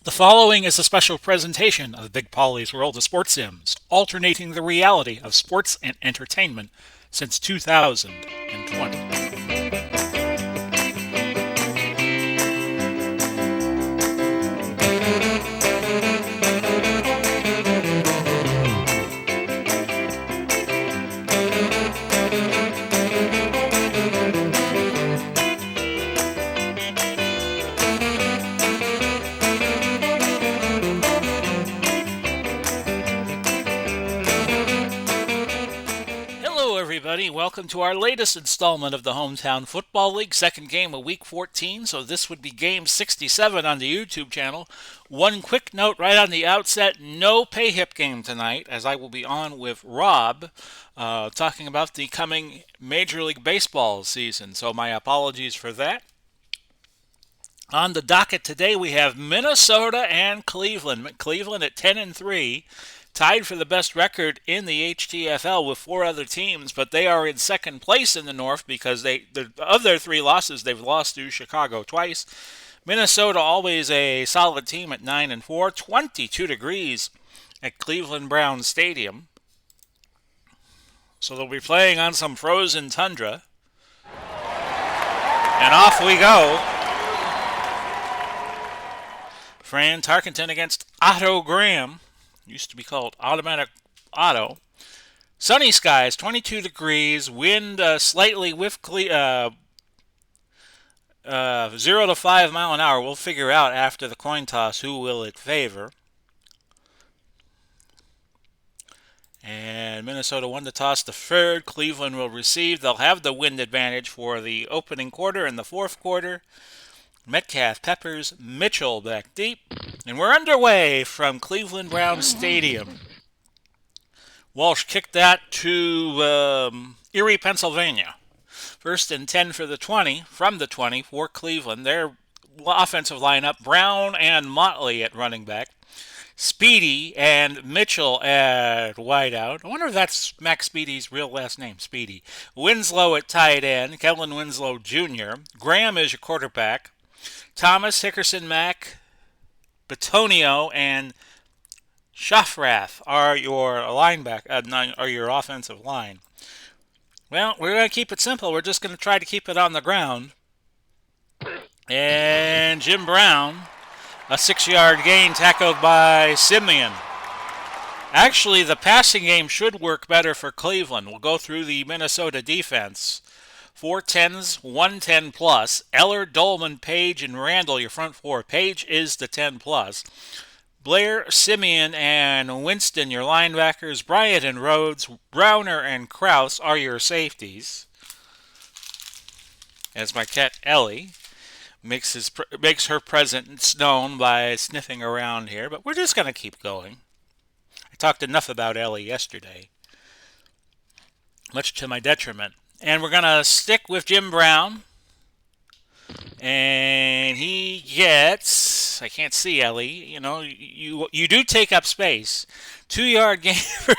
The following is a special presentation of Big Pauly's World of Sports Sims, alternating the reality of sports and entertainment since 2020. Hello, everybody. Welcome to our latest installment of the Hometown Football League, second game of Week 14. So this would be game 67 on the YouTube channel. One quick note right on the outset, no pay hip game tonight, as I will be on with Rob, talking about the coming Major League Baseball season. So my apologies for that. On the docket today, we have Minnesota and Cleveland. Cleveland at 10-3, tied for the best record in the HTFL with four other teams, but they are in second place in the North because of their three losses, they've lost to Chicago twice. Minnesota always a solid team at 9-4, 22 degrees at Cleveland Browns Stadium. So they'll be playing on some frozen tundra. And off we go. Fran Tarkenton against Otto Graham. Used to be called Automatic Otto. Sunny skies, 22 degrees. Wind slightly with 0 to 5 mile an hour. We'll figure out after the coin toss who will it favor. And Minnesota won the toss deferred. Cleveland will receive. They'll have the wind advantage for the opening quarter and the fourth quarter. Metcalf, Peppers, Mitchell back deep. And we're underway from Cleveland Browns Stadium. Walsh kicked that to Erie, Pennsylvania. First and 10 for the 20, from the 20 for Cleveland. Their offensive lineup, Brown and Motley at running back. Speedy and Mitchell at wideout. I wonder if that's Max Speedy's real last name, Speedy. Winslow at tight end, Kevin Winslow Jr. Graham is your quarterback. Thomas, Hickerson, Mack, Batonio, and Shafrath are your are your offensive line. Well, we're going to keep it simple. We're just going to try to keep it on the ground. And Jim Brown, a 6-yard gain tackled by Simeon. Actually, the passing game should work better for Cleveland. We'll go through the Minnesota defense. 4 10s, 110 plus. Eller, Dolman, Page, and Randall, your front four. Page is the 10 plus. Blair, Simeon, and Winston, your linebackers. Bryant and Rhodes, Browner, and Krause are your safeties. As my cat Ellie makes her presence known by sniffing around here, but we're just going to keep going. I talked enough about Ellie yesterday, much to my detriment. And we're going to stick with Jim Brown. And he gets, I can't see Ellie, you do take up space. 2-yard gain for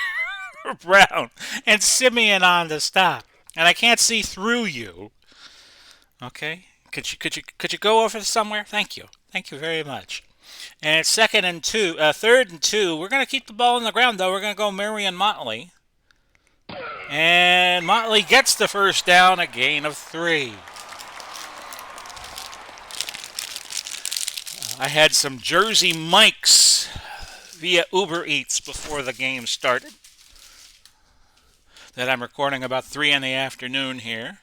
Brown. And Simeon on the stop. And I can't see through you. Okay? Could you go over somewhere? Thank you. Thank you very much. And it's third and two. We're going to keep the ball on the ground, though. We're going to go Marion Motley. And Motley gets the first down, a gain of 3. I had some Jersey Mikes via Uber Eats before the game started that I'm recording about 3 in the afternoon here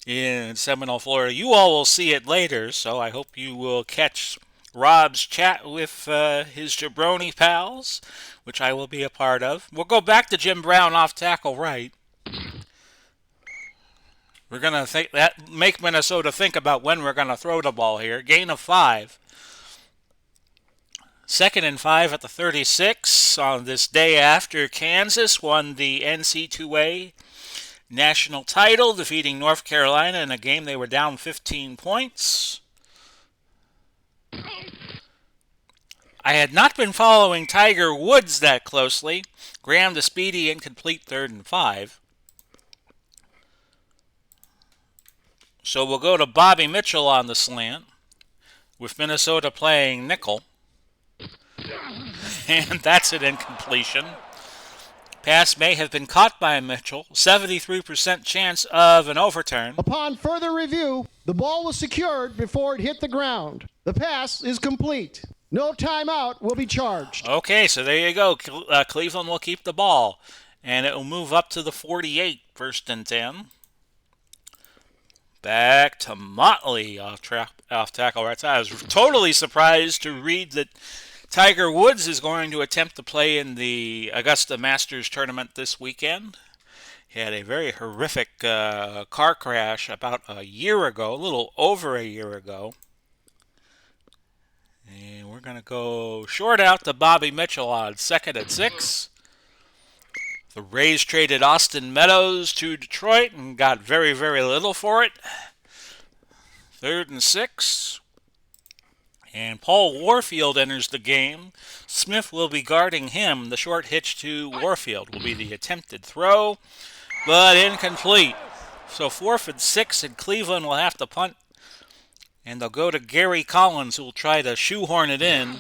in Seminole, Florida. You all will see it later, so I hope you will catch Rob's chat with his jabroni pals, which I will be a part of. We'll go back to Jim Brown off tackle right. We're going to make Minnesota think about when we're going to throw the ball here. Gain of 5. 2nd and 5 at the 36 on this day after Kansas won the NC2A national title, defeating North Carolina in a game they were down 15 points. I had not been following Tiger Woods that closely. Graham to Speedy, incomplete 3rd and 5. So we'll go to Bobby Mitchell on the slant, with Minnesota playing nickel. And that's an incompletion. Pass may have been caught by Mitchell. 73% chance of an overturn. Upon further review, the ball was secured before it hit the ground. The pass is complete. No timeout will be charged. Okay, so there you go. Cleveland will keep the ball. And it will move up to the 48, 1st and 10. Back to Motley off tackle right side. I was totally surprised to read that Tiger Woods is going to attempt to play in the Augusta Masters tournament this weekend. He had a very horrific car crash about a year ago, a little over a year ago. And we're going to go short out to Bobby Mitchell on 2nd and 6. The Rays traded Austin Meadows to Detroit and got very, very little for it. 3rd and 6. And Paul Warfield enters the game. Smith will be guarding him. The short hitch to Warfield will be the attempted throw, but incomplete. So 4th and 6, and Cleveland will have to punt. And they'll go to Gary Collins, who will try to shoehorn it in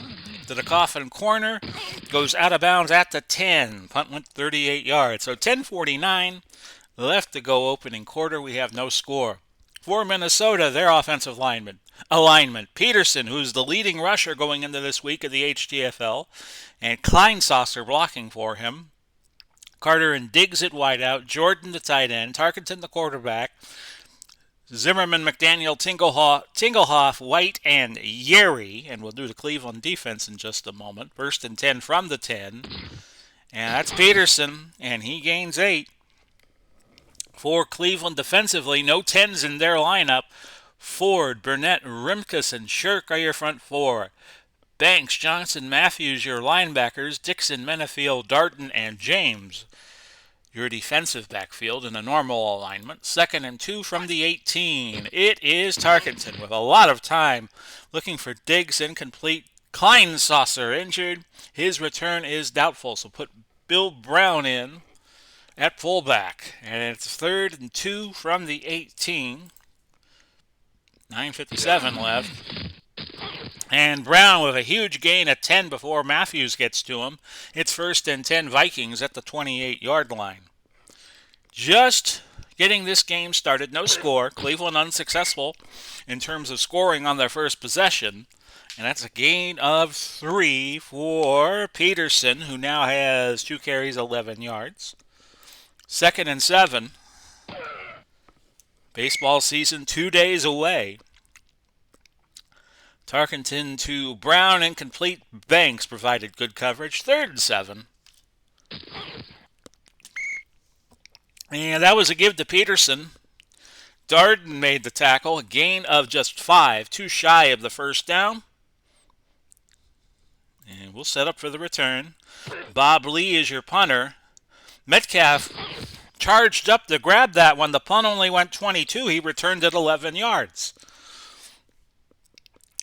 to the coffin corner. Goes out of bounds at the 10. Punt went 38 yards. So 10:49 left to go opening quarter. We have no score. For Minnesota, their offensive alignment. Peterson, who's the leading rusher going into this week of the HTFL, and Kleinsasser blocking for him. Carter and Diggs at wideout. Jordan the tight end. Tarkenton the quarterback. Zimmerman, McDaniel, Tingelhoff, White, and Yeri. And we'll do the Cleveland defense in just a moment. 1st and 10 from the 10. And that's Peterson, and he gains 8. For Cleveland defensively, no 10s in their lineup. Ford, Burnett, Rimkus, and Shirk are your front 4. Banks, Johnson, Matthews, your linebackers. Dixon, Menefield, Darden, and James, your defensive backfield in a normal alignment. 2nd and 2 from the 18. It is Tarkenton with a lot of time looking for Diggs, incomplete. Kleinsasser injured. His return is doubtful, so put Bill Brown in at fullback. And it's 3rd and 2 from the 18. 9:57 left. And Brown with a huge gain of 10 before Matthews gets to him. It's 1st and 10 Vikings at the 28-yard line. Just getting this game started. No score. Cleveland unsuccessful in terms of scoring on their first possession. And that's a gain of 3 for Peterson, who now has 2 carries, 11 yards. 2nd and 7. Baseball season 2 days away. Tarkenton to Brown, incomplete. Banks provided good coverage. 3rd and 7. And that was a give to Peterson. Darden made the tackle. A gain of just 5. Too shy of the first down. And we'll set up for the return. Bob Lee is your punter. Metcalf charged up to grab that one. The punt only went 22. He returned it 11 yards.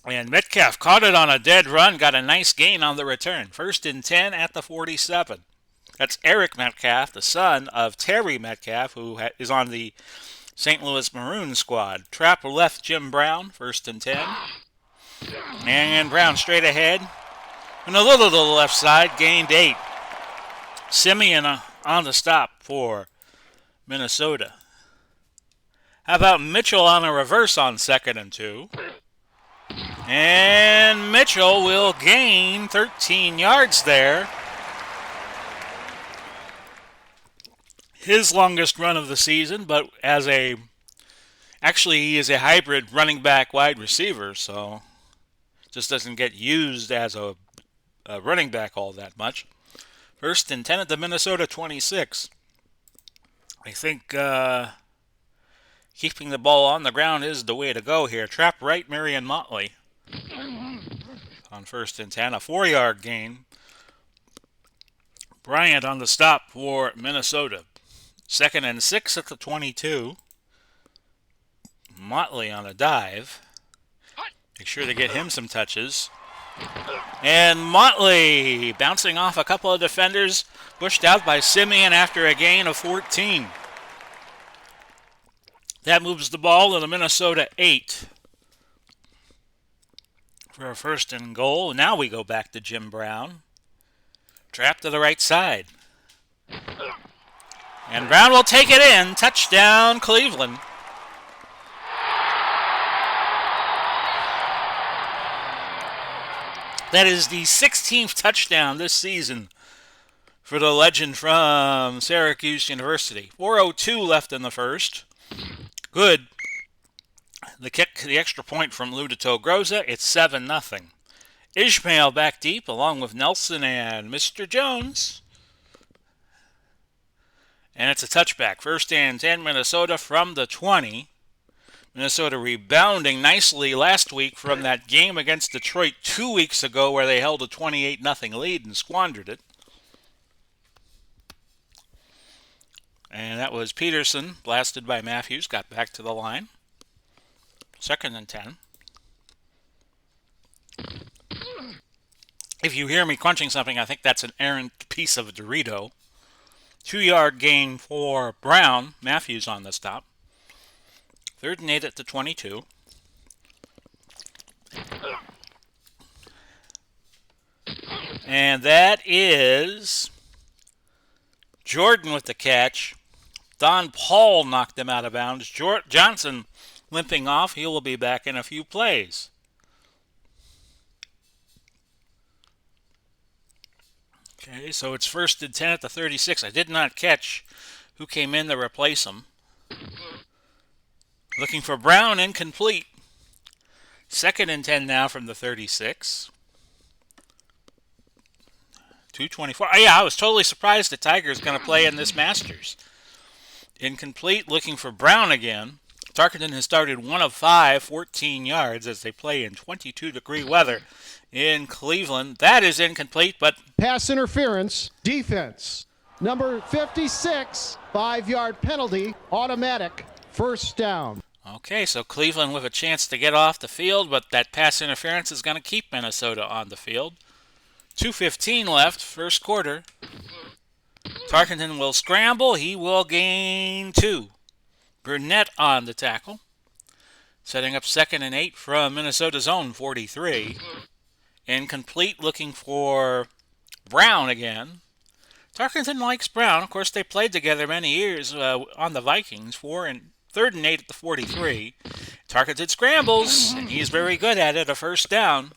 And Metcalf caught it on a dead run, got a nice gain on the return. 1st and 10 at the 47. That's Eric Metcalf, the son of Terry Metcalf, who is on the St. Louis Maroon squad. Trap left Jim Brown, 1st and 10. And Brown straight ahead. And a little to the left side, gained 8. Simeon on the stop for Minnesota. How about Mitchell on a reverse on 2nd and 2? And Mitchell will gain 13 yards there. His longest run of the season, but actually he is a hybrid running back wide receiver, so just doesn't get used as a running back all that much. 1st and 10 at the Minnesota 26. I think keeping the ball on the ground is the way to go here. Trap right, Marion Motley on 1st and 10. A 4-yard gain. Bryant on the stop for Minnesota. 2nd and 6 at the 22. Motley on a dive. Make sure to get him some touches. And Motley bouncing off a couple of defenders. Pushed out by Simeon after a gain of 14. That moves the ball to the Minnesota 8 for a 1st and goal. Now we go back to Jim Brown. Trap to the right side. And Brown will take it in. Touchdown, Cleveland. That is the 16th touchdown this season for the legend from Syracuse University. 4:02 left in the first. Good. The kick, the extra point from Ludito Groza. It's 7-0. Ishmael back deep along with Nelson and Mr. Jones. And it's a touchback. First and 10, Minnesota from the 20. Minnesota rebounding nicely last week from that game against Detroit 2 weeks ago where they held a 28-0 lead and squandered it. And that was Peterson, blasted by Matthews, got back to the line. Second and 10. If you hear me crunching something, I think that's an errant piece of a Dorito. 2-yard gain for Brown. Matthews on the stop. 3rd and 8 at the 22. And that is Jordan with the catch. Don Paul knocked him out of bounds. Johnson limping off. He will be back in a few plays. Okay, so it's 1st and 10 at the 36. I did not catch who came in to replace him. Looking for Brown, incomplete. 2nd and 10 now from the 36. 2:24. Oh, yeah, I was totally surprised the Tigers going to play in this Masters. Incomplete, looking for Brown again. Tarkenton has started 1 of 5, 14 yards as they play in 22-degree weather in Cleveland. That is incomplete, but Pass interference, defense. Number 56, 5-yard penalty, automatic, 1st down. okay, so Cleveland with a chance to get off the field, but that pass interference is going to keep Minnesota on the field. 2:15 left, first quarter. Tarkenton will scramble. He will gain 2. Burnett on the tackle. Setting up 2nd and 8 from Minnesota's own 43. Incomplete, looking for Brown again. Tarkenton likes Brown. Of course, they played together many years on the Vikings. 3rd and 8 at the 43. Tarkenton scrambles, and he's very good at it. A 1st down.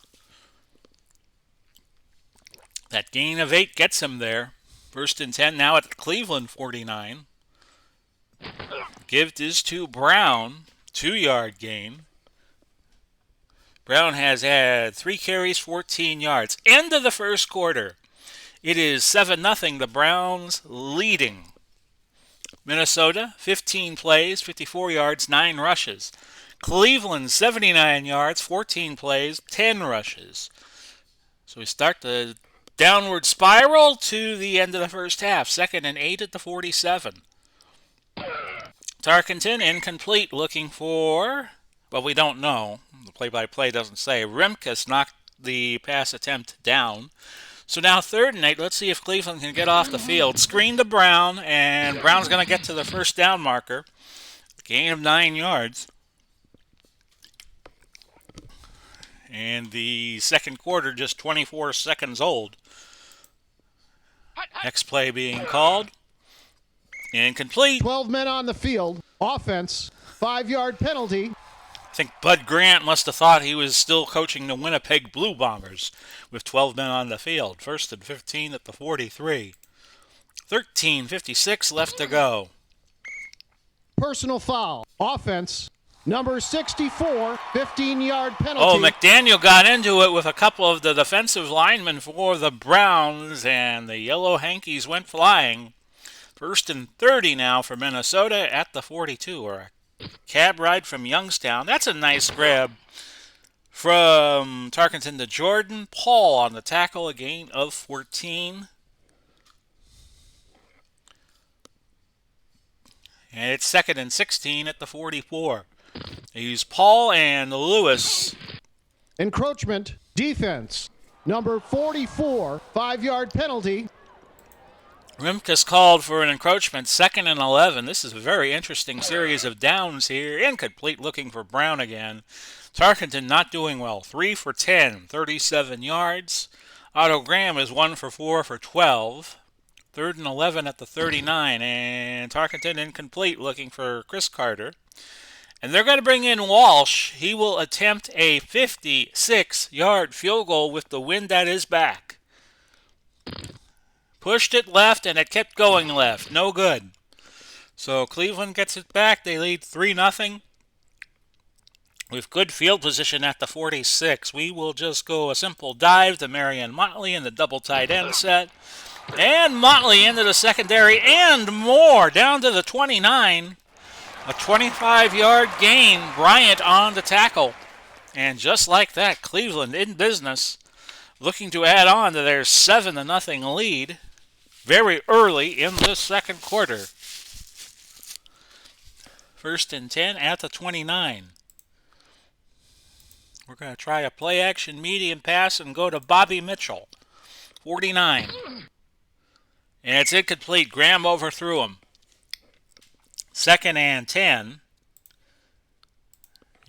That gain of 8 gets him there. 1st and 10 now at the Cleveland 49. Give is to Brown. 2-yard gain. Brown has had 3 carries, 14 yards. End of the first quarter. It is 7-0. The Browns leading. Minnesota, 15 plays, 54 yards, 9 rushes. Cleveland, 79 yards, 14 plays, 10 rushes. So we start the downward spiral to the end of the first half. 2nd and 8 at the 47. Tarkenton, incomplete, looking for, well, we don't know. The play-by-play doesn't say. Remkus knocked the pass attempt down. So now 3rd and 8. Let's see if Cleveland can get off the field. Screen to Brown, and Brown's going to get to the 1st down marker. Gain of 9 yards. And the second quarter just 24 seconds old. Next play being called. Incomplete. 12 men on the field. Offense, 5-yard penalty. I think Bud Grant must have thought he was still coaching the Winnipeg Blue Bombers with 12 men on the field. 1st and 15 at the 43. 13:56 left to go. Personal foul. Offense, number 64, 15-yard penalty. Oh, McDaniel got into it with a couple of the defensive linemen for the Browns, and the yellow hankies went flying. 1st and 30 now for Minnesota at the 42, or a cab ride from Youngstown. That's a nice grab from Tarkenton to Jordan. Paul on the tackle, a gain of 14. And it's 2nd and 16 at the 44. They use Paul and Lewis. Encroachment, defense, number 44, 5-yard penalty. Remkus called for an encroachment, 2nd and 11. This is a very interesting series of downs here. Incomplete, looking for Brown again. Tarkenton not doing well. 3 for 10, 37 yards. Otto Graham is 1 for 4 for 12. 3rd and 11 at the 39, and Tarkenton incomplete, looking for Chris Carter. And they're going to bring in Walsh. He will attempt a 56-yard field goal with the wind at his back. Pushed it left, and it kept going left. No good. So Cleveland gets it back. They lead 3-0. With good field position at the 46. We will just go a simple dive to Marion Motley in the double tight end set. And Motley into the secondary and more down to the 29. A 25-yard gain. Bryant on the tackle. And just like that, Cleveland in business, looking to add on to their 7-0 lead very early in the second quarter. 1st and 10 at the 29. We're going to try a play-action medium pass and go to Bobby Mitchell, 49. And it's incomplete. Graham overthrew him. 2nd and 10.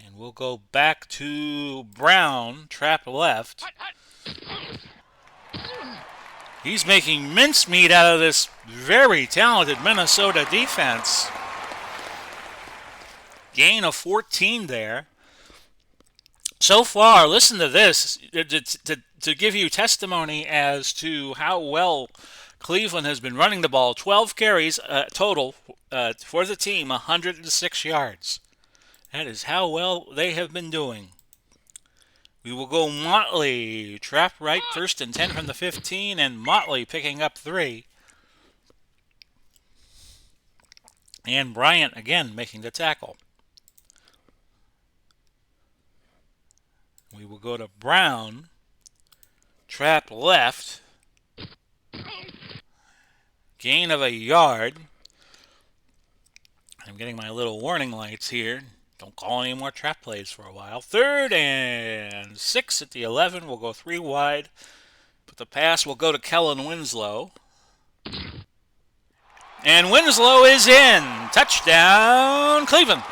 And we'll go back to Brown, trap left. He's making mincemeat out of this very talented Minnesota defense. Gain of 14 there. So far, listen to this, to give you testimony as to how well Cleveland has been running the ball. 12 carries total for the team, 106 yards. That is how well they have been doing. We will go Motley, trap right, 1st and 10 from the 15, and Motley picking up 3. And Bryant again making the tackle. We will go to Brown, trap left, gain of a yard. I'm getting my little warning lights here. Don't call any more trap plays for a while. 3rd and 6 at the 11. We'll go 3 wide. But the pass will go to Kellen Winslow. And Winslow is in. Touchdown, Cleveland.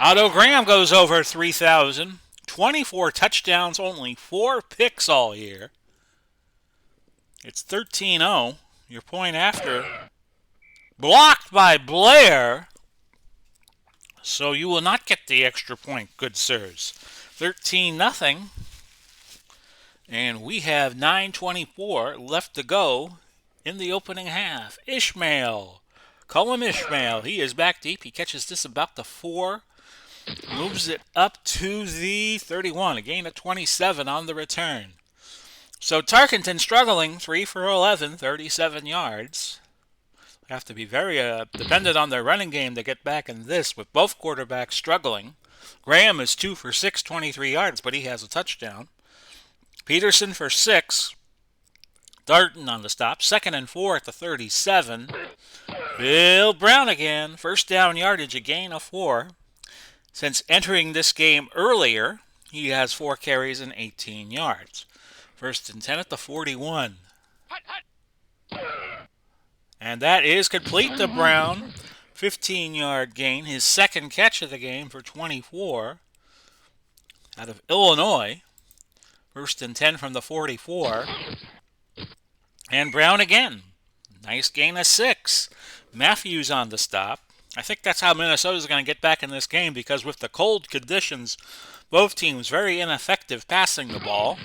Otto Graham goes over 3,000. 24 touchdowns, only 4 picks all year. It's 13-0. Your point after. Blocked by Blair. So you will not get the extra point, good sirs. 13-0. And we have 9:24 left to go in the opening half. Ishmael. Cullum Ishmael. He is back deep. He catches this about the 4. Moves it up to the 31. A gain of 27 on the return. So Tarkenton struggling. 3 for 11, 37 yards. Have to be very dependent on their running game to get back in this, with both quarterbacks struggling. Graham is 2 for 6, 23 yards, but he has a touchdown. Peterson for 6. Darton on the stop. 2nd and 4 at the 37. Bill Brown again. 1st down yardage, a gain of 4. Since entering this game earlier, he has 4 carries and 18 yards. 1st and 10 at the 41. And that is complete to Brown. 15-yard gain. His 2nd catch of the game for 24 out of Illinois. 1st and 10 from the 44. And Brown again. Nice gain of 6. Matthews on the stop. I think that's how Minnesota's going to get back in this game, because with the cold conditions, both teams very ineffective passing the ball.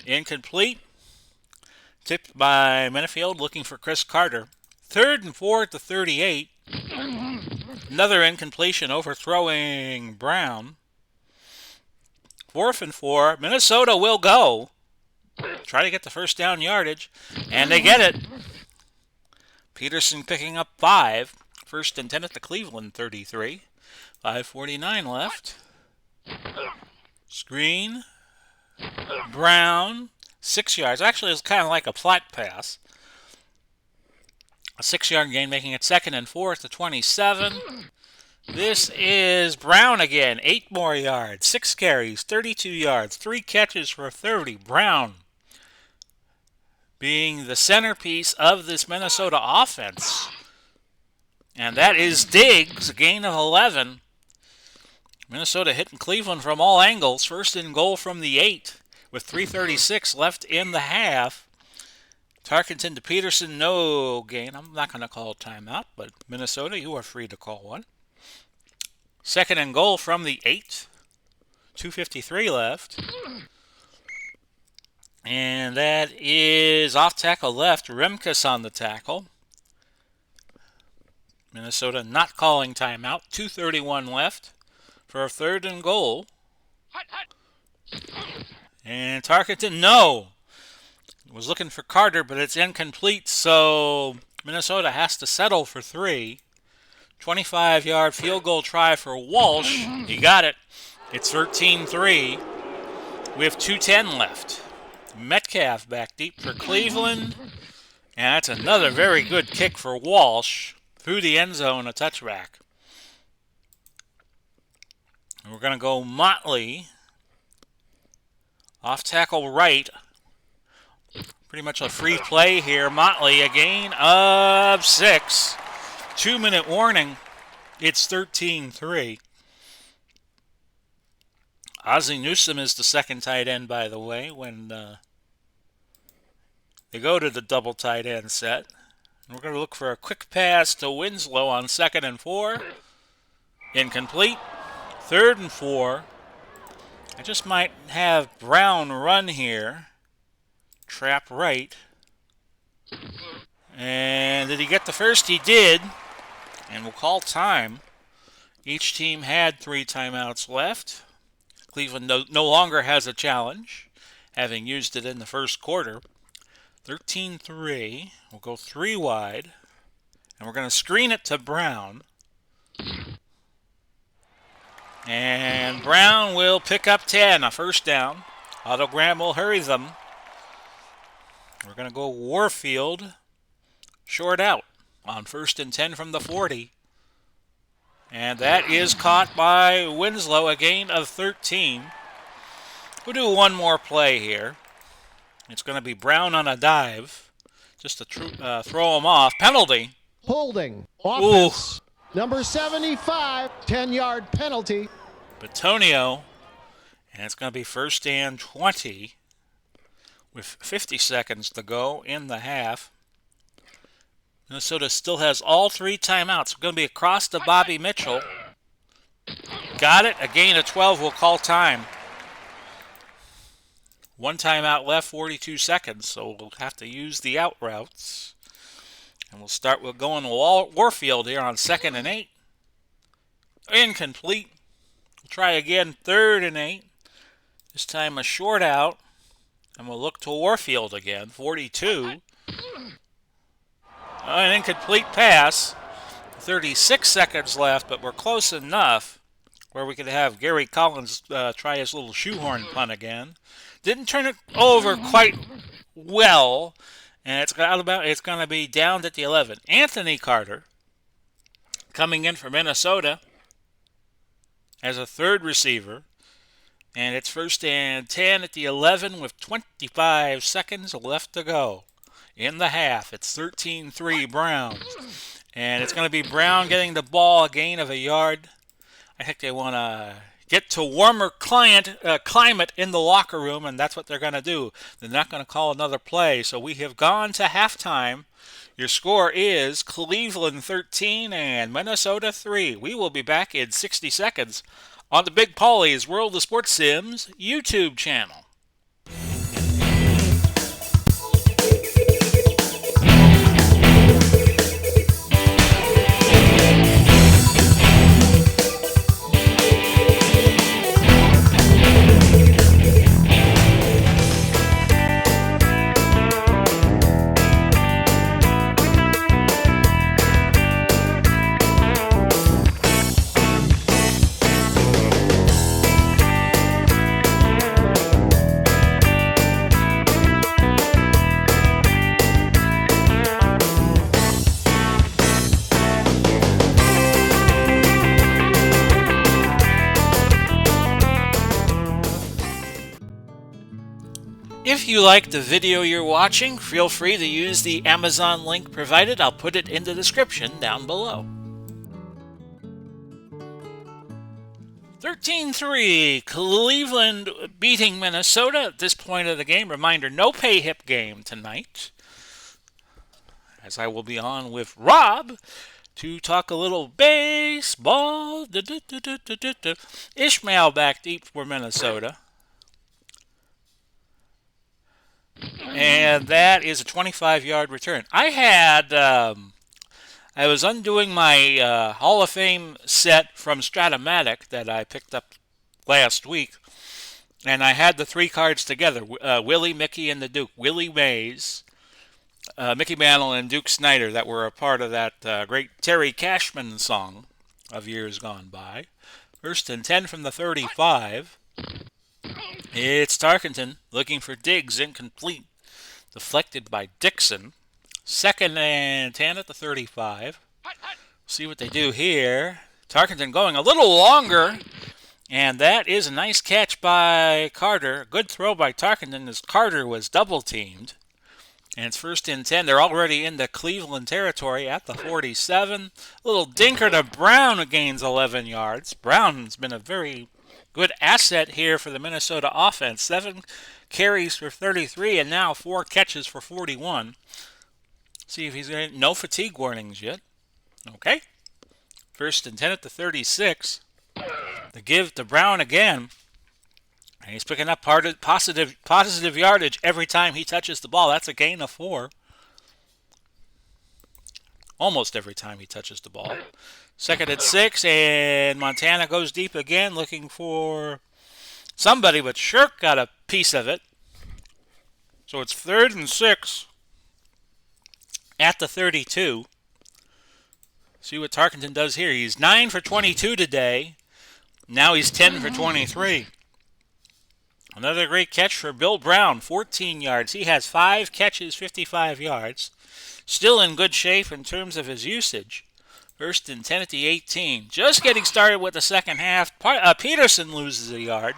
Incomplete. Tipped by Menefield, looking for Chris Carter. 3rd and 4 at the 38. Another incompletion, overthrowing Brown. 4th and 4. Minnesota will go. Try to get the 1st down yardage. And they get it. Peterson picking up 5. 1st and 10 at the Cleveland 33. 5:49 left. Screen. Brown. 6 yards. Actually, it's kind of like a flat pass. A 6-yard gain, making it 2nd and 4 at the 27. This is Brown again. 8 more yards. 6 carries. 32 yards. 3 catches for 30. Brown being the centerpiece of this Minnesota offense. And that is Diggs, a gain of 11. Minnesota hitting Cleveland from all angles. First and goal from the 8 with 3:36 left in the half. Tarkenton to Peterson, no gain. I'm not going to call a timeout, but Minnesota, you are free to call one. Second and goal from the 8. 2:53 left. And that is off tackle left. Remkus on the tackle. Minnesota not calling timeout. 2:31 left for a third and goal. And Tarkenton, no. Was looking for Carter, but it's incomplete, so Minnesota has to settle for 3. 25-yard field goal try for Walsh. He got it. It's 13-3. We have 2:10 left. Metcalf back deep for Cleveland. And that's another very good kick for Walsh. Through the end zone, a touchback. And we're going to go Motley. Off tackle right. Pretty much a free play here. Motley, a gain of 6. 2-minute warning. It's 13-3. Ozzie Newsome is the second tight end, by the way, when they go to the double tight end set. And we're going to look for a quick pass to Winslow on 2nd and 4. Incomplete. 3rd and 4. I just might have Brown run here. Trap right. And did he get the first? He did. And we'll call time. Each team had 3 timeouts left. Cleveland no longer has a challenge, having used it in the first quarter. 13-3. We'll go 3 wide. And we're going to screen it to Brown. And Brown will pick up 10, a first down. Otto Graham will hurry them. We're going to go Warfield short out on 1st and 10 from the 40. And that is caught by Winslow, a gain of 13. We'll do one more play here. It's going to be Brown on a dive just to throw him off. Penalty. Holding. Offense. Ooh. Number 75, 10-yard penalty. Batonio. And it's going to be 1st and 20 with 50 seconds to go in the half. Minnesota still has all 3 timeouts. We're going to be across to Bobby Mitchell. Got it. A gain of 12. We'll call time. 1 timeout left, 42 seconds. So we'll have to use the out routes. And we'll start with going Warfield here on 2nd and 8. Incomplete. We'll try again, 3rd and 8. This time a short out. And we'll look to Warfield again, 42. An incomplete pass. 36 seconds left, but we're close enough where we could have Gary Collins try his little shoehorn punt again. Didn't turn it over quite well, and it's going to be down at the 11. Anthony Carter coming in for Minnesota as a 3rd receiver. And it's 1st and 10 at the 11 with 25 seconds left to go. In the half, it's 13-3 Browns. And it's going to be Brown getting the ball, a gain of 1 yard. I think they want to get to warmer climate in the locker room, and that's what they're going to do. They're not going to call another play. So we have gone to halftime. Your score is Cleveland 13 and Minnesota 3. We will be back in 60 seconds on the Big Pauly's World of Sports Sims YouTube channel. If you like the video you're watching, feel free to use the Amazon link provided. I'll put it in the description down below. 13-3, Cleveland beating Minnesota at this point of the game. Reminder, no pay hip game tonight, as I will be on with Rob to talk a little baseball. Ishmael back deep for Minnesota. And that is a 25-yard return. I was undoing my Hall of Fame set from Stratomatic that I picked up last week, and I had the three cards together: Willie, Mickey, and the Duke. Willie Mays, Mickey Mantle, and Duke Snyder, that were a part of that great Terry Cashman song of years gone by. First and 10 from the 35. It's Tarkenton looking for Diggs, incomplete. Deflected by Dixon. Second and 10 at the 35. See what they do here. Tarkenton going a little longer. And that is a nice catch by Carter. Good throw by Tarkenton as Carter was double teamed. And it's first and 10. They're already into Cleveland territory at the 47. Little dinker to Brown, who gains 11 yards. Brown's been a very good asset here for the Minnesota offense. 7 carries for 33 and now 4 catches for 41. See if he's going to... No fatigue warnings yet. Okay. First and 10 at the 36. The give to Brown again. And he's picking up positive yardage every time he touches the ball. That's a gain of 4. Almost every time he touches the ball. Second and 6, and Montana goes deep again looking for somebody, but Shirk got a piece of it. So it's 3rd and 6 at the 32. See what Tarkenton does here. He's 9 for 22 today. Now he's 10 for 23. Another great catch for Bill Brown, 14 yards. He has 5 catches, 55 yards. Still in good shape in terms of his usage. First and 10 at the 18. Just getting started with the second half. Peterson loses a yard.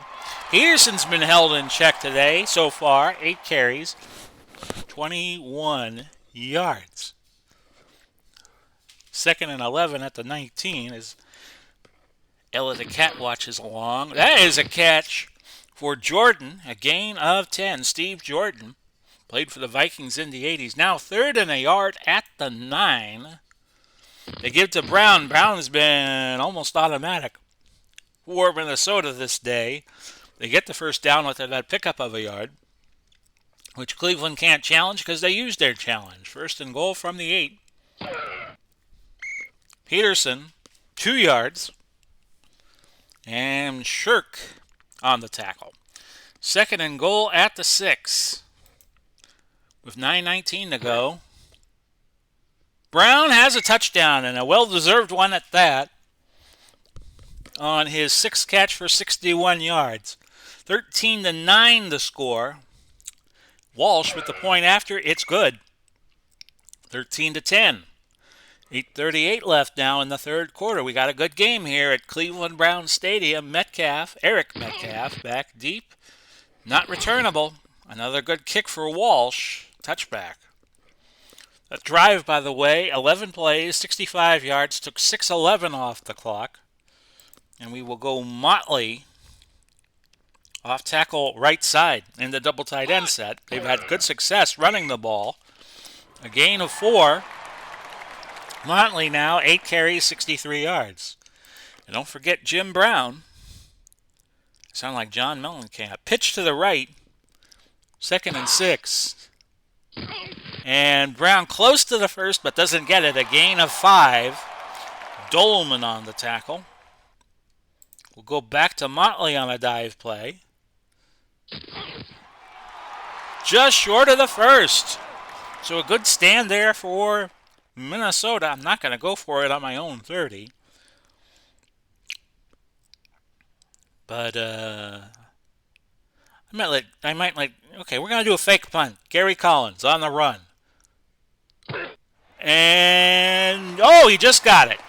Peterson's been held in check today so far. 8 carries, 21 yards. Second and 11 at the 19 as Ella the Cat watches along. That is a catch for Jordan, a gain of 10. Steve Jordan played for the Vikings in the 80s. Now 3rd and a yard at the 9. They give to Brown. Brown has been almost automatic for Minnesota this day. They get the first down with that pickup of a yard, which Cleveland can't challenge because they used their challenge. First and goal from the 8. Peterson, 2 yards. And Shirk on the tackle. Second and goal at the 6. With 9:19 to go. Brown has a touchdown, and a well-deserved one at that, on his 6th catch for 61 yards. 13-9 the score. Walsh with the point after. It's good. 13-10. 8:38 left now in the third quarter. We got a good game here at Cleveland Browns Stadium. Eric Metcalf, back deep. Not returnable. Another good kick for Walsh. Touchback. A drive, by the way, 11 plays, 65 yards, took 6:11 off the clock. And we will go Motley off tackle right side in the double tight end set. They've had good success running the ball. A gain of 4. Motley now, 8 carries, 63 yards. And don't forget Jim Brown. Sound like John Mellencamp. Pitch to the right. 2nd and 6. And Brown close to the first, but doesn't get it. A gain of 5. Dolman on the tackle. We'll go back to Motley on a dive play. Just short of the first. So a good stand there for Minnesota. I'm not going to go for it on my own 30. But I might like, okay, we're going to do a fake punt. Gary Collins on the run. And, he just got it.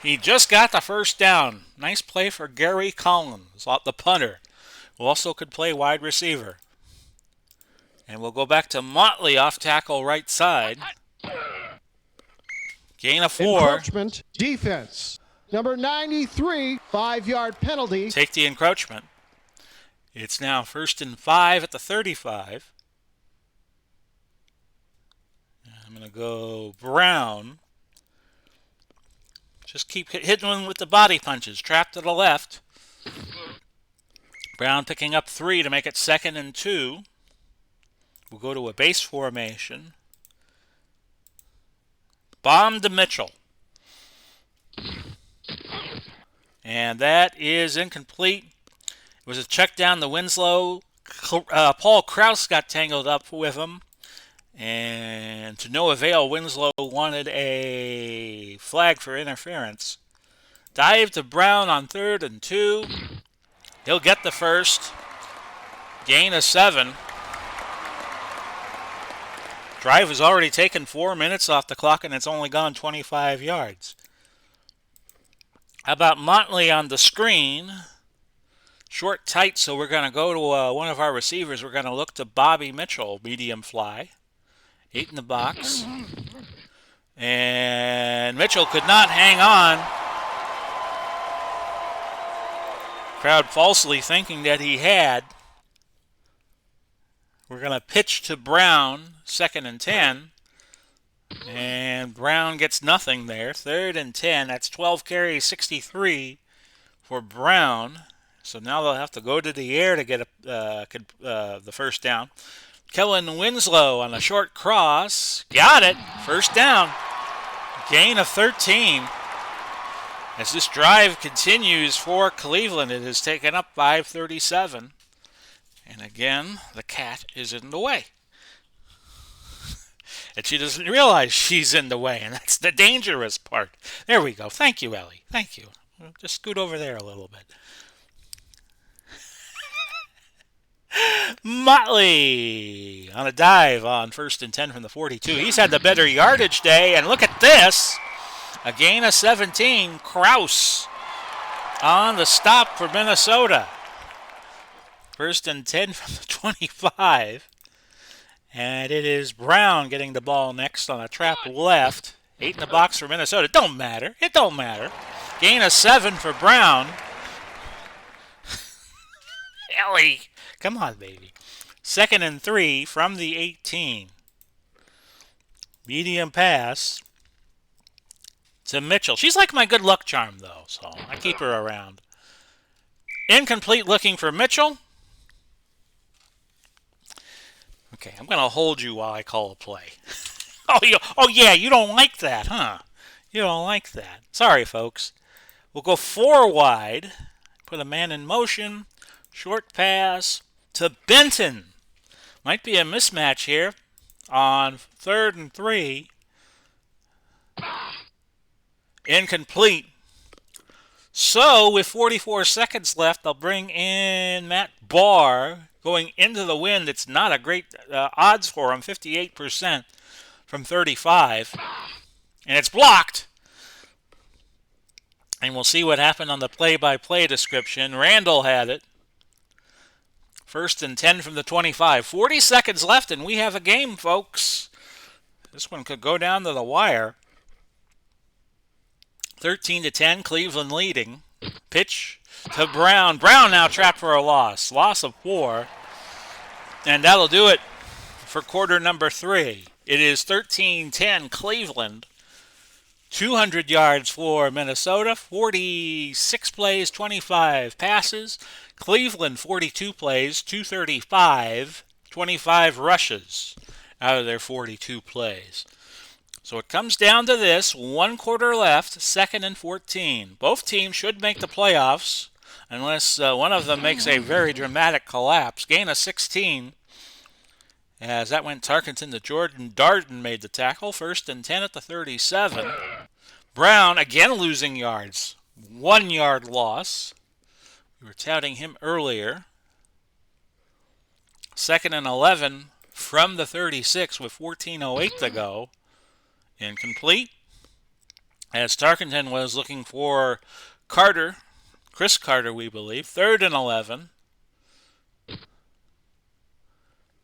He just got the first down. Nice play for Gary Collins, the punter, who also could play wide receiver. And we'll go back to Motley off tackle right side. Gain of 4. Encroachment defense. Number 93, 5-yard penalty. Take the encroachment. It's now 1st and 5 at the 35. I'm going to go Brown. Just keep hitting him with the body punches. Trap to the left. Brown picking up 3 to make it 2nd and 2. We'll go to a base formation. Bomb to Mitchell. And that is incomplete. It was a check down to Winslow. Paul Krause got tangled up with him. And to no avail, Winslow wanted a flag for interference. Dive to Brown on 3rd and 2. He'll get the first. Gain of 7. Drive has already taken 4 minutes off the clock, and it's only gone 25 yards. How about Motley on the screen? Short, tight, so we're going to go to one of our receivers. We're going to look to Bobby Mitchell, medium fly. 8 in the box. And Mitchell could not hang on. Crowd falsely thinking that he had. We're going to pitch to Brown, 2nd and 10. And Brown gets nothing there. 3rd and 10. That's 12 carries, 63 for Brown. So now they'll have to go to the air to get the first down. Kellen Winslow on a short cross. Got it. First down. Gain of 13. As this drive continues for Cleveland, it has taken up 5:37. And again, the cat is in the way. And she doesn't realize she's in the way, and that's the dangerous part. There we go. Thank you, Ellie. Thank you. Just scoot over there a little bit. Motley on a dive on 1st and 10 from the 42. He's had the better yardage day, and look at this. A gain of 17. Krause on the stop for Minnesota. 1st and 10 from the 25. And it is Brown getting the ball next on a trap left. 8 in the box for Minnesota. It don't matter. It don't matter. Gain of 7 for Brown. Ellie. Come on, baby. 2nd and 3 from the 18. Medium pass to Mitchell. She's like my good luck charm, though, so I keep her around. Incomplete, looking for Mitchell. Okay, I'm going to hold you while I call a play. Oh, yeah, you don't like that, huh? You don't like that. Sorry, folks. We'll go 4 wide. Put a man in motion. Short pass to Benton. Might be a mismatch here on 3rd and 3. Incomplete. So, with 44 seconds left, they'll bring in Matt Barr. Going into the wind, it's not a great odds for him, 58% from 35. And it's blocked. And we'll see what happened on the play-by-play description. Randall had it. 1st and 10 from the 25. 40 seconds left, and we have a game, folks. This one could go down to the wire. 13-10, Cleveland leading. Pitch to Brown. Brown now trapped for a loss. Loss of 4. And that'll do it for quarter number 3. It is 13-10, Cleveland. 200 yards for Minnesota. 46 plays, 25 passes. Cleveland, 42 plays, 235, 25 rushes out of their 42 plays. So it comes down to this, 1 quarter left, 2nd and 14. Both teams should make the playoffs unless one of them makes a very dramatic collapse. Gain of 16 as that went Tarkenton to Jordan. Darden made the tackle. 1st and 10 at the 37. Brown again losing yards. 1 yard loss. We were touting him earlier. 2nd and 11 from the 36 with 14:08 to go. Incomplete. As Tarkenton was looking for Carter. Chris Carter, we believe. 3rd and 11.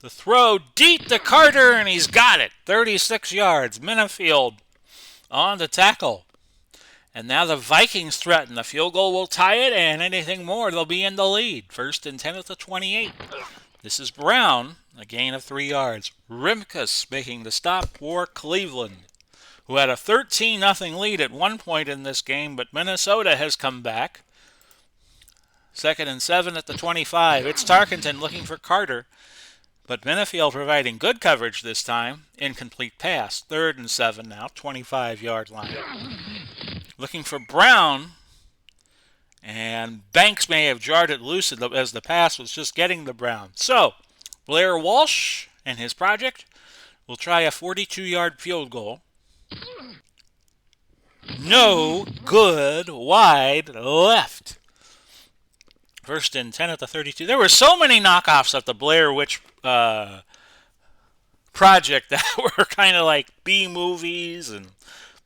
The throw deep to Carter, and he's got it. 36 yards. Minifield on the tackle. And now the Vikings threaten. The field goal will tie it, and anything more, they'll be in the lead. 1st and 10 at the 28. This is Brown, a gain of 3 yards. Rimkus making the stop for Cleveland, who had a 13-0 lead at one point in this game, but Minnesota has come back. 2nd and 7 at the 25. It's Tarkenton looking for Carter, but Benefield providing good coverage this time. Incomplete pass. 3rd and 7 now, 25-yard line. Looking for Brown, and Banks may have jarred it loose as the pass was just getting to Brown. So, Blair Walsh and his project will try a 42-yard field goal. No good, wide left. 1st and 10 at the 32. There were so many knockoffs at the Blair Witch project that were kind of like B movies and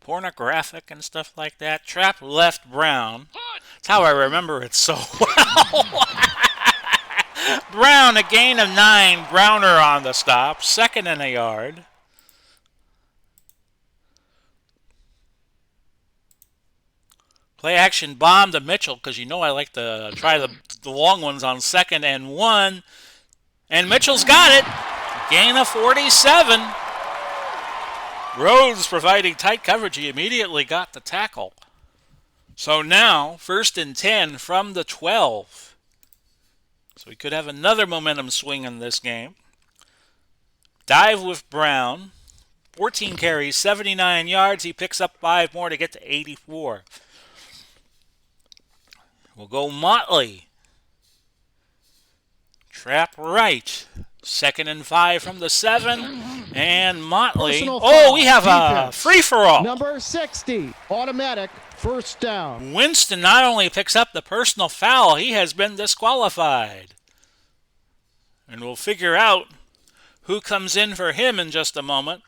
pornographic and stuff like that. Trap left Brown. That's how I remember it so well. Brown, a gain of 9. Browner on the stop. 2nd and a yard. Play action bomb to Mitchell, because you know I like to try the long ones on 2nd and 1. And Mitchell's got it. Gain of 47. Rhodes providing tight coverage. He immediately got the tackle. So now, 1st and 10 from the 12. So we could have another momentum swing in this game. Dive with Brown. 14 carries, 79 yards. He picks up 5 more to get to 84. We'll go Motley. Trap right. 2nd and 5 from the 7. And Motley. Oh, we have a free-for-all. Number 60, automatic, 1st down. Winston not only picks up the personal foul, he has been disqualified. And we'll figure out who comes in for him in just a moment.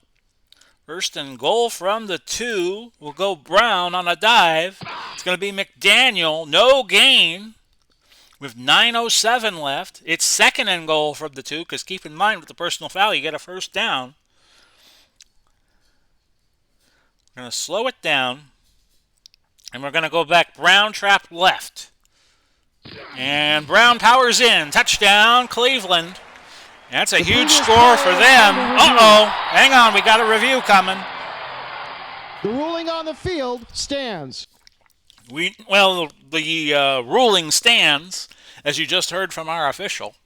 1st and goal from the 2. We'll go Brown on a dive. It's going to be McDaniel. No gain. With 9:07 left. It's 2nd and goal from the 2, because keep in mind with the personal foul, you get a 1st down. We're going to slow it down. And we're going to go back. Brown trap left. And Brown powers in. Touchdown, Cleveland. That's a huge score for them. Uh-oh. Hang on, we got a review coming. The ruling on the field stands. The ruling stands, as you just heard from our official,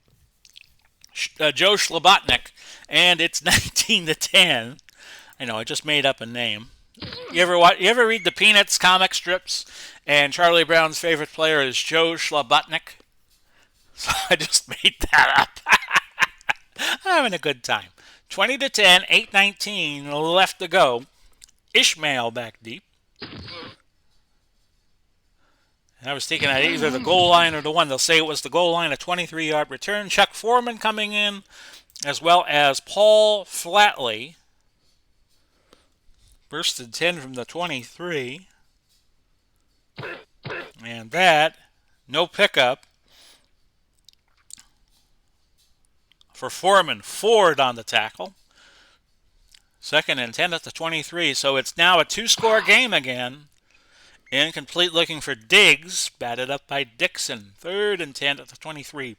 Joe Schlabotnik, and it's 19-10. I know, I just made up a name. You ever read the Peanuts comic strips, and Charlie Brown's favorite player is Joe Schlabotnik? So I just made that up. I'm having a good time. 20-10, 8:19 left to go. Ishmael back deep. And I was thinking at either the goal line or the 1. They'll say it was the goal line, a 23-yard return. Chuck Foreman coming in, as well as Paul Flatley. 1st and 10 from the 23. And that, no pickup for Foreman. Ford on the tackle. 2nd and 10 at the 23. So it's now a 2-score game again. Incomplete looking for Diggs. Batted up by Dixon. 3rd and 10 at the 23.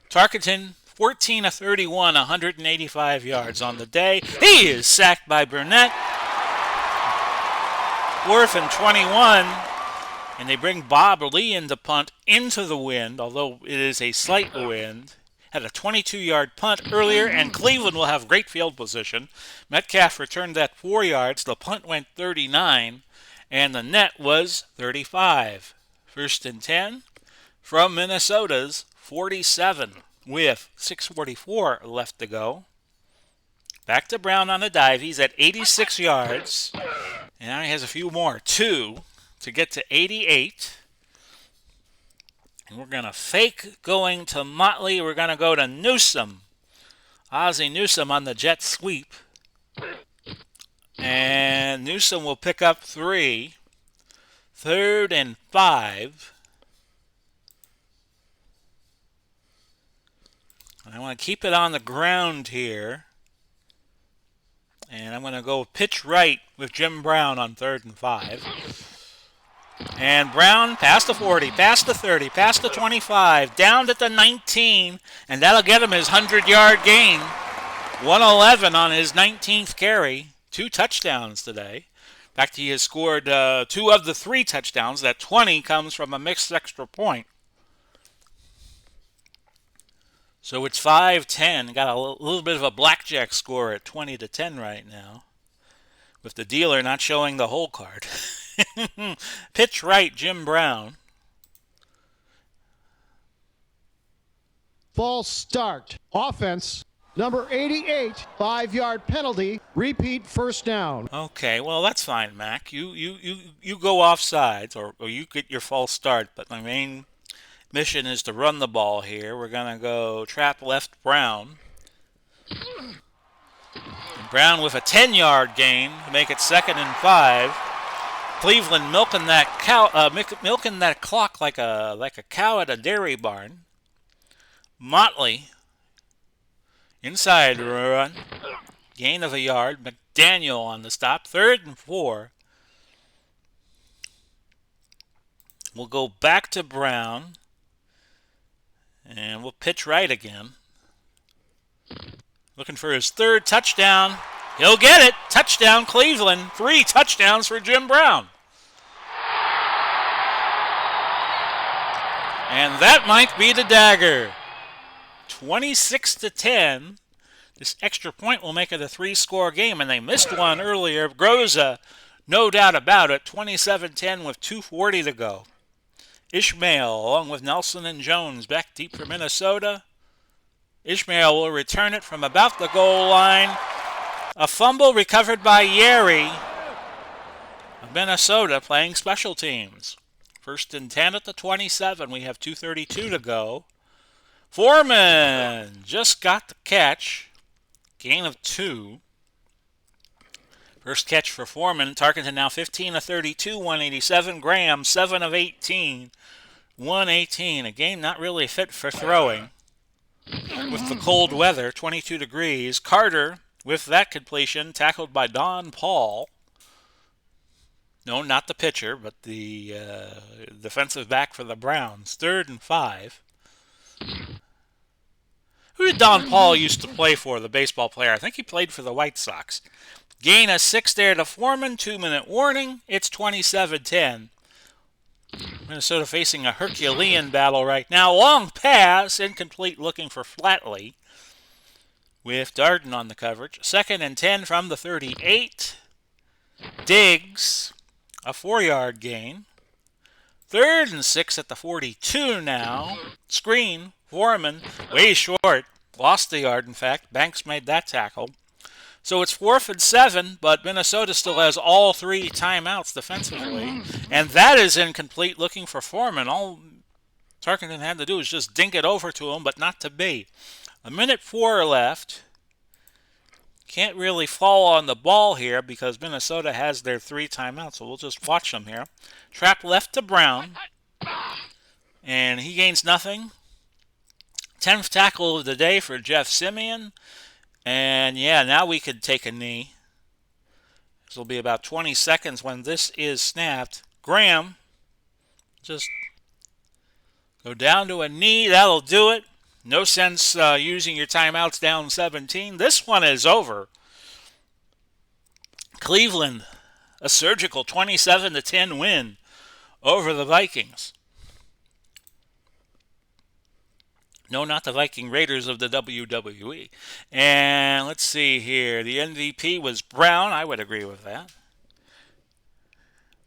Tarkenton, 14 of 31, 185 yards on the day. He is sacked by Burnett. 4th and 21. And they bring Bob Lee in to punt into the wind, although it is a slight wind. Had a 22-yard punt earlier, and Cleveland will have great field position. Metcalf returned that 4 yards. The punt went 39, and the net was 35. 1st and 10 from Minnesota's 47 with 6:44 left to go. Back to Brown on the dive. He's at 86 yards, and now he has a few more. 2 to get to 88. And we're going to fake going to Motley. We're going to go to Newsome. Ozzie Newsome on the jet sweep. And Newsome will pick up 3. 3rd and 5. And I want to keep it on the ground here. And I'm going to go pitch right with Jim Brown on 3rd and 5. And Brown past the 40, past the 30, past the 25, down at the 19, and that'll get him his 100-yard gain. 111 on his 19th carry. 2 touchdowns today. In fact, he has scored 2 of the 3 touchdowns. That 20 comes from a mixed extra point. So it's 5-10. Got a little bit of a blackjack score at 20-10 right now, with the dealer not showing the whole card. Pitch right, Jim Brown. False start. Offense. Number 88, 5-yard penalty. Repeat first down. Okay, well that's fine, Mac. You go off sides, or you get your false start. But my main mission is to run the ball here. We're gonna go trap left Brown. And Brown with a 10-yard gain to make it 2nd and 5. Cleveland milking that clock like a cow at a dairy barn. Motley inside run, gain of a yard. McDaniel on the stop, 3rd and 4. We'll go back to Brown, and we'll pitch right again. Looking for his 3rd touchdown. He'll get it. Touchdown, Cleveland. 3 touchdowns for Jim Brown. And that might be the dagger. 26-10. This extra point will make it a 3-score game, and they missed one earlier. Groza, no doubt about it. 27-10 with 2:40 to go. Ishmael, along with Nelson and Jones, back deep for Minnesota. Ishmael will return it from about the goal line. A fumble recovered by Yeri of Minnesota, playing special teams. 1st and 10 at the 27. We have 2:32 to go. Foreman just got the catch. Gain of 2. First catch for Foreman. Tarkenton now 15 of 32, 187. Graham 7 of 18, 118. A game not really fit for throwing with the cold weather, 22 degrees. Carter with that completion, tackled by Don Paul. No, not the pitcher, but the defensive back for the Browns. 3rd and 5. Who did Don Paul used to play for, the baseball player? I think he played for the White Sox. Gain of 6 there to Foreman. 2-minute warning. It's 27-10. Minnesota facing a Herculean battle right now. Long pass, incomplete, looking for Flatley with Darden on the coverage. 2nd and 10 from the 38. Diggs, a 4-yard gain. 3rd and 6 at the 42 now. Screen, Foreman, way short. Lost the yard, in fact. Banks made that tackle. So it's 4th and 7, but Minnesota still has all 3 timeouts defensively. And that is incomplete, looking for Foreman. All Tarkenton had to do was just dink it over to him, but not to be. 1:04 left. Can't really fall on the ball here because Minnesota has their 3 timeouts, so we'll just watch them here. Trap left to Brown, and he gains nothing. 10th tackle of the day for Jeff Simeon. And yeah, now we could take a knee. This will be about 20 seconds when this is snapped. Graham, just go down to a knee. That'll do it. No sense using your timeouts down 17. This one is over. Cleveland, a surgical 27-10 win over the Vikings. No, not the Viking Raiders of the WWE. And let's see here. The MVP was Brown. I would agree with that.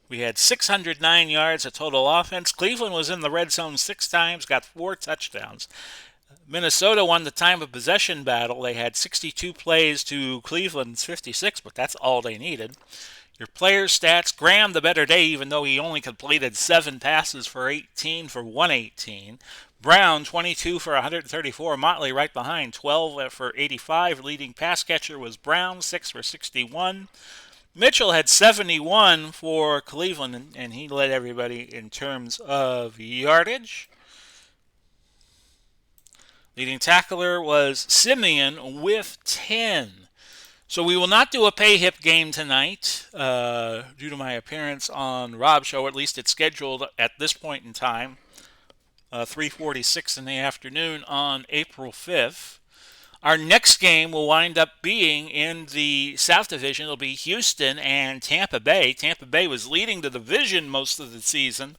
We had 609 yards of total offense. Cleveland was in the red zone 6 times, got 4 touchdowns. Minnesota won the time of possession battle. They had 62 plays to Cleveland's 56, but that's all they needed. Your players' stats, Graham the better day, even though he only completed 7 passes for 18 for 118. Brown, 22 for 134. Motley right behind, 12 for 85. Leading pass catcher was Brown, 6 for 61. Mitchell had 71 for Cleveland, and he led everybody in terms of yardage. Leading tackler was Simeon with 10. So we will not do a pay hip game tonight due to my appearance on Rob's show. At least it's scheduled at this point in time, 3:46 in the afternoon on April 5th. Our next game will wind up being in the South Division. It'll be Houston and Tampa Bay. Tampa Bay was leading the division most of the season.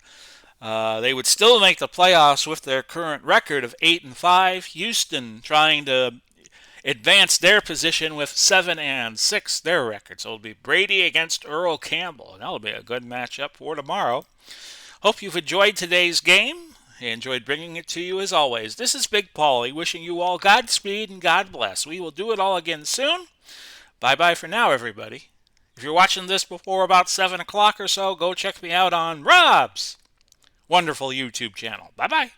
They would still make the playoffs with their current record of 8-5. Houston trying to advance their position with 7-6, their record. So it'll be Brady against Earl Campbell, and that'll be a good matchup for tomorrow. Hope you've enjoyed today's game. I enjoyed bringing it to you as always. This is Big Pauly wishing you all Godspeed and God bless. We will do it all again soon. Bye-bye for now, everybody. If you're watching this before about 7 o'clock or so, go check me out on Rob's wonderful YouTube channel. Bye-bye.